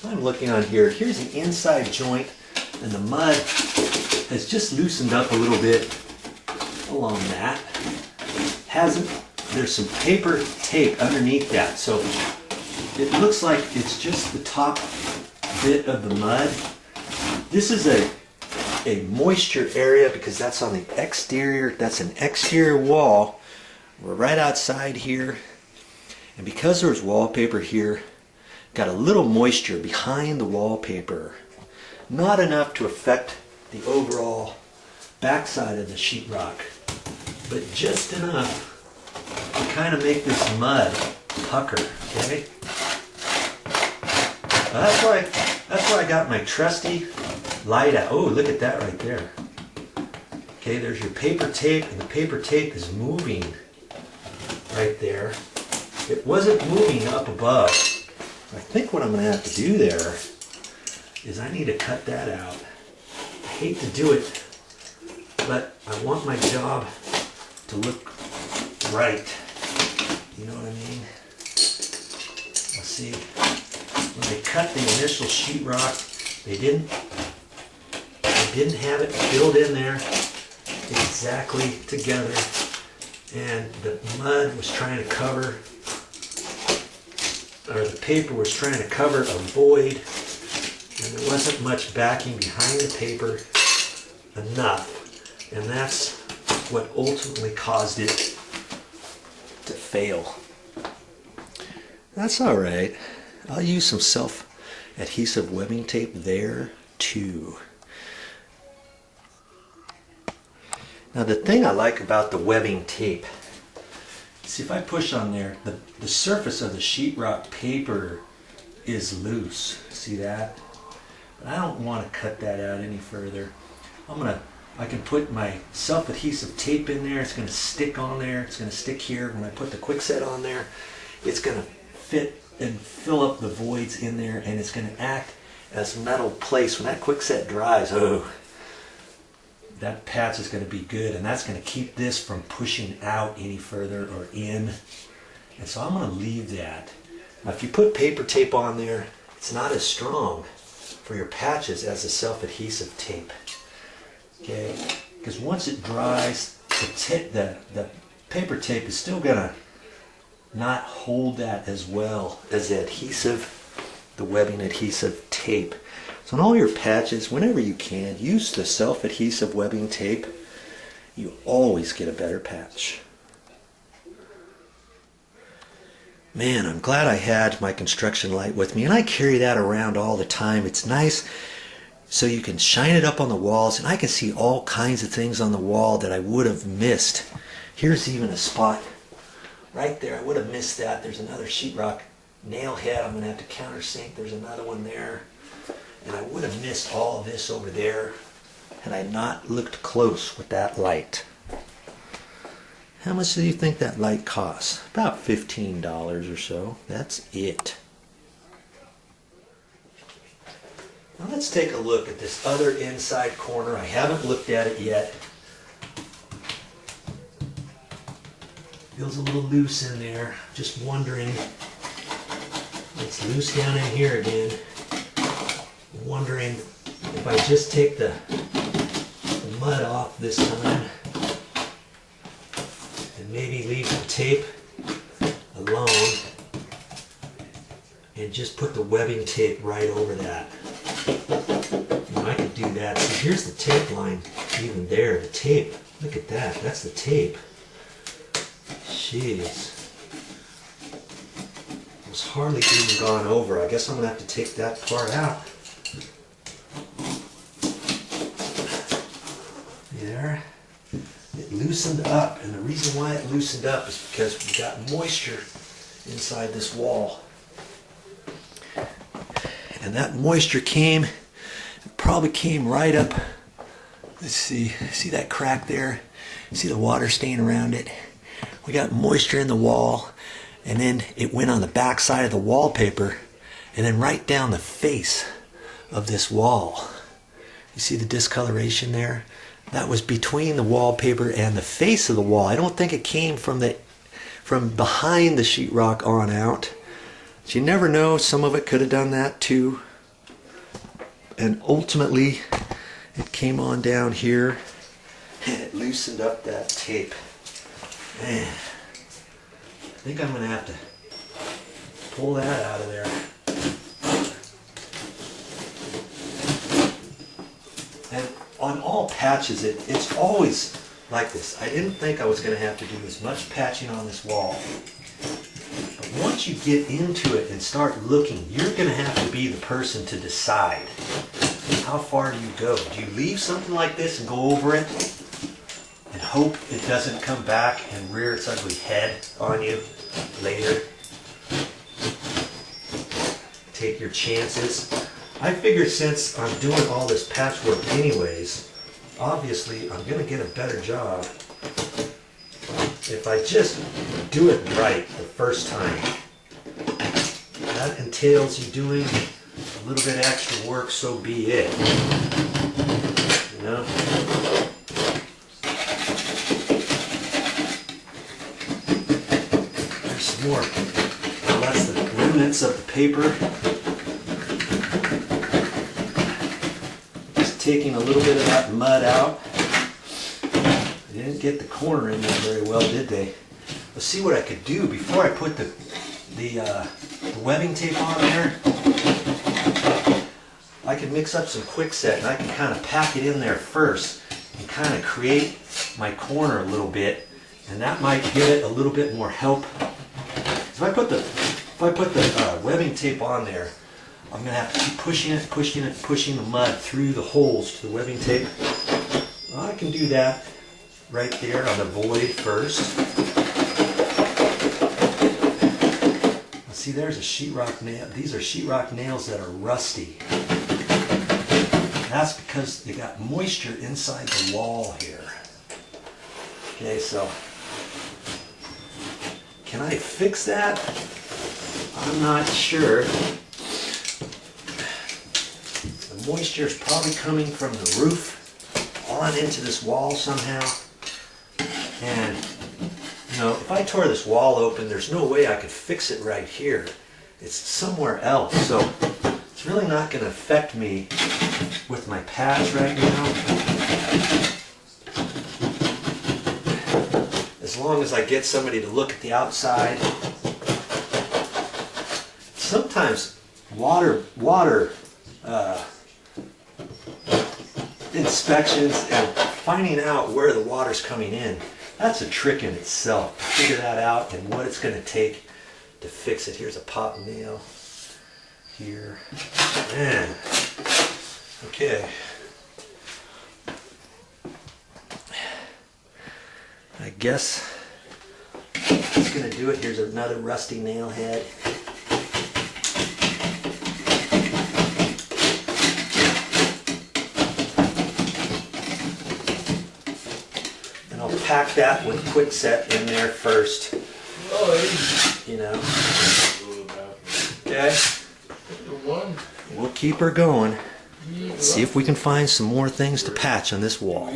I'm looking on here. Here's the inside joint, and the mud has just loosened up a little bit along that. There's some paper tape underneath that, so it looks like it's just the top bit of the mud. This is a moisture area because that's on the exterior. That's an exterior wall. We're right outside here, and because there's wallpaper here, got a little moisture behind the wallpaper. Not enough to affect the overall backside of the sheetrock, but just enough to kind of make this mud pucker. Okay, that's why I got my trusty light out. Oh, look at that right there. Okay, there's your paper tape, and the paper tape is moving right there. It wasn't moving up above. I think what I'm going to have to do there is I need to cut that out. I hate to do it, but I want my job to look right. You know what I mean? Let's see. When they cut the initial sheetrock, they didn't have it filled in there exactly together, and the mud was trying to cover, or the paper was trying to cover a void, and there wasn't much backing behind the paper enough, and that's what ultimately caused it to fail. That's all right. I'll use some self-adhesive webbing tape there too. Now the thing I like about the webbing tape, see if I push on there, the surface of the sheetrock paper is loose. See that? But I don't want to cut that out any further. I can put my self-adhesive tape in there. It's going to stick on there. It's going to stick here. When I put the quickset on there, it's going to fit and fill up the voids in there, and it's going to act as metal place. When that quickset dries, oh, that patch is going to be good, and that's going to keep this from pushing out any further or in. And so I'm going to leave that. Now if you put paper tape on there, it's not as strong for your patches as the self-adhesive tape. Okay, because once it dries, the paper tape is still going to not hold that as well as the webbing adhesive tape. So on all your patches, whenever you can, use the self-adhesive webbing tape. You always get a better patch. Man, I'm glad I had my construction light with me, and I carry that around all the time. It's nice so you can shine it up on the walls, and I can see all kinds of things on the wall that I would have missed. Here's even a spot right there. I would have missed that. There's another sheetrock nail head. I'm going to have to countersink. There's another one there. And I would have missed all of this over there had I not looked close with that light. How much do you think that light costs? About $15 or so. That's it. Now let's take a look at this other inside corner. I haven't looked at it yet. Feels a little loose in there. Just wondering. It's loose down in here again. Wondering if I just take the mud off this time and maybe leave the tape alone and just put the webbing tape right over that. I could do that. See, here's the tape line even there. The tape. Look at that. That's the tape. Jeez. It was hardly even gone over. I guess I'm going to have to take that part out. There. It loosened up, and the reason why it loosened up is because we got moisture inside this wall. And that moisture probably came right up. Let's see that crack there? See the water stain around it? We got moisture in the wall, and then it went on the back side of the wallpaper, and then right down the face of this wall. You see the discoloration there? That was between the wallpaper and the face of the wall. I don't think it came from behind the sheetrock on out. But you never know, some of it could have done that too. and ultimately it came on down here and it loosened up that tape. Man, I think I'm going to have to pull that out of there. And on all patches, it's always like this. I didn't think I was going to have to do as much patching on this wall. But once you get into it and start looking, you're going to have to be the person to decide. How far do you go? Do you leave something like this and go over it and hope it doesn't come back and rear its ugly head on you later? Take your chances. I figured since I'm doing all this patchwork anyways, obviously I'm going to get a better job if I just do it right the first time. That entails you doing a little bit extra work, so be it. You know? There's some more. Well, that's the remnants of the paper. Just taking a little bit of that mud out. They didn't get the corner in there very well, did they? Let's see what I could do before I put the webbing tape on there. I could mix up some quickset and I can kind of pack it in there first and kind of create my corner a little bit, and that might give it a little bit more help. If I put the webbing tape on there, I'm going to have to keep pushing the mud through the holes to the webbing tape. Well, I can do that right there on the void first. See, there's a sheetrock nail. These are sheetrock nails that are rusty. That's because they got moisture inside the wall here. Okay, so can I fix that? I'm not sure. The moisture is probably coming from the roof on into this wall somehow. And you know, if I tore this wall open, there's no way I could fix it right here. It's somewhere else. So it's really not going to affect me with my patch right now. As long as I get somebody to look at the outside. Sometimes water inspections and finding out where the water's coming in, that's a trick in itself. Figure that out and what it's going to take to fix it. Here's a pop nail here. Man. Okay. I guess that's going to do it. Here's another rusty nail head. And I'll pack that with quickset in there first. You know. Okay. We'll keep her going. See if we can find some more things to patch on this wall.